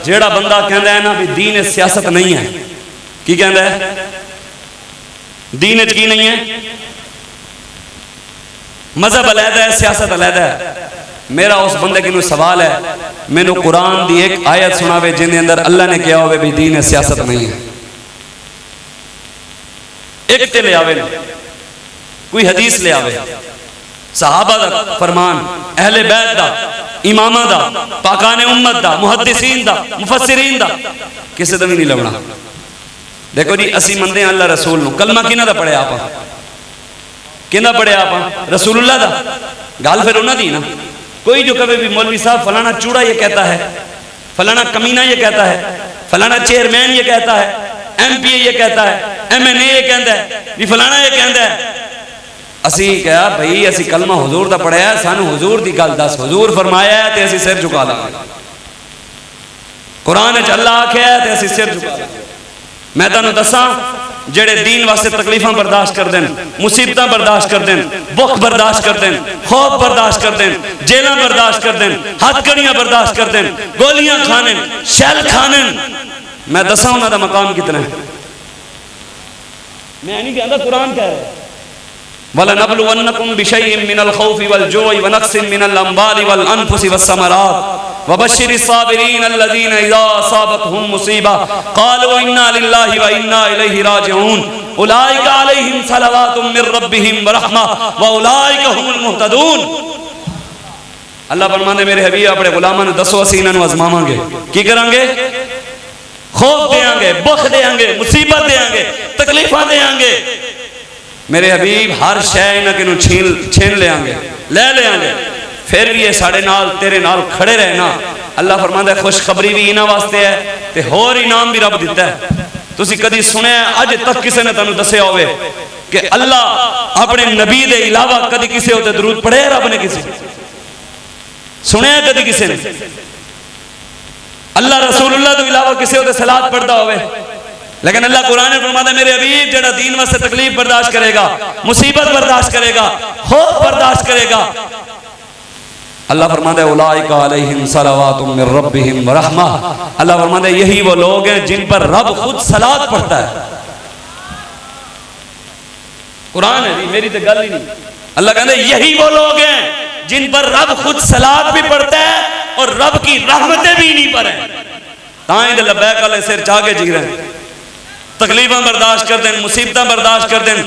जेड़ा बंदा कहता है ना भी दीन सियासत नहीं है, की कहता है दीन की नहीं है, मजहब अलहदा है, सियासत अलहदा है। मेरा उस बंदे की सवाल है, मैनू कुरान की एक आयत सुनावे जिन्हें अंदर अल्लाह ने कहा हो भी दीन सियासत नहीं है। एक ते ले आवे ना, कोई हदीस ले आवे, सहाबा दा फरमान, अहले बैत दा, इमामा दा, पाकाने उम्मत दा, मुहद्दिसीन दा, मुफस्सिरीन दा, किसी दा भी नहीं लभना। देखो जी असी मनते हैं अल्लाह रसूल नूं, कलमा किन्हां दा पढ़िया आप, किन्हां पढ़िया आप, रसूलुल्लाह दा। गल फिर उन्हां दी ना। कोई जो कहे भी मौलवी साहब फलाना चूड़ा ये कहता है, फलाना कमीना ये कहता है, फलाना चेयरमैन ये कहता है, MP ये कहता है, MNA ये कहता है, भी फलाना ये कहता है। असी कहा भाई असी कलमा हुजूर दा पढ़िया, सानू हुजूर दी गल दस, हुजूर फरमाया है ते असी सिर झुका लांगे, कुरान च अल्लाह आख्या है ते असी सिर झुका लांगे। मैं तुहानू दसां जेड़े दीन वास्ते तकलीफां बर्दाश्त करते हैं, मुसीबतां बर्दाश्त करते हैं, भुख बर्दाश्त करते हैं, खौफ बर्दाश्त करते हैं, जेलां बर्दाश्त करते हैं, हथकड़ियां बर्दाश्त करते हैं, गोलियां खाने, शैल खाने, मैं दसां उन्हां दा मकाम कितना है। मैं नहीं कहता, कुरान कह रहा है वलनबलुवन्नकुम बिशैइन मिनल खौफि वल जुइ व नक्सिन मिनल अम्वालि वल अनफुसि वस समरात वबश्शिरिस साबिरीन अल्लज़ीना इज़ा असाबतहुम मुसीबा क़ालू इन्ना लिल्लाहि व इन्ना इलैहि राजिऊन उलाइका अलैहिम सलवातुम मिर रब्बिहिम व रहमा व उलाइका हुमुल मुहतदून। अल्लाह फरमांदे मेरे हबीब अपने गुलामां नूं दसो असीं इन्हां नूं आज़मावांगे, की करांगे, खौफ देंगे, भुख देंगे, मुसीबत देंगे, तकलीफां देंगे। मेरे हबीब हर शय इन्हां छीन लेंगे, ले लेंगे, फिर भी ये साढ़े नाल तेरे नाल खड़े रहना। अल्लाह फरमांदा है खुशखबरी भी इन्हां वास्ते है ते होर इनाम भी रब दिता है। तुसी कदी सुने अज तक किसी ने तुहानू दस्सिया होवे कि अल्लाह अपने नबी दे इलावा कदी किसी उत्ते दरूद पढ़िया रब ने? किसी सुने कदी किसी ने? अल्लाह रसूलुल्लाह तो इलावा किसी उत्ते सलात पढ़दा होवे? लेकिन अल्लाह कुरान में फरमाता है मेरे हबीब जेड़ा दीन वास्ते तकलीफ बर्दाश्त करेगा, मुसीबत बर्दाश्त करेगा, खौफ बर्दाश्त करेगा, अल्लाह फरमाता है उलाइका अलैहिम सलवातुम मिर रब्बिहिम व रहमा। अल्लाह फरमाता है यही वो लोग हैं जिन पर रब खुद सलात पढ़ता है। कुरान है, मेरी तो गल ही नहीं। अल्लाह कहता है यही वो लोग हैं जिन पर रब खुद सलात भी पढ़ता है और रब की रहमतें भी नहीं पर है। ताए लब्बैक वाले सिर चाह के जी रहे हैं, तकलीफां बर्दाश्त करते हैं, मुसीबतां बर्दाश्त करते हैं।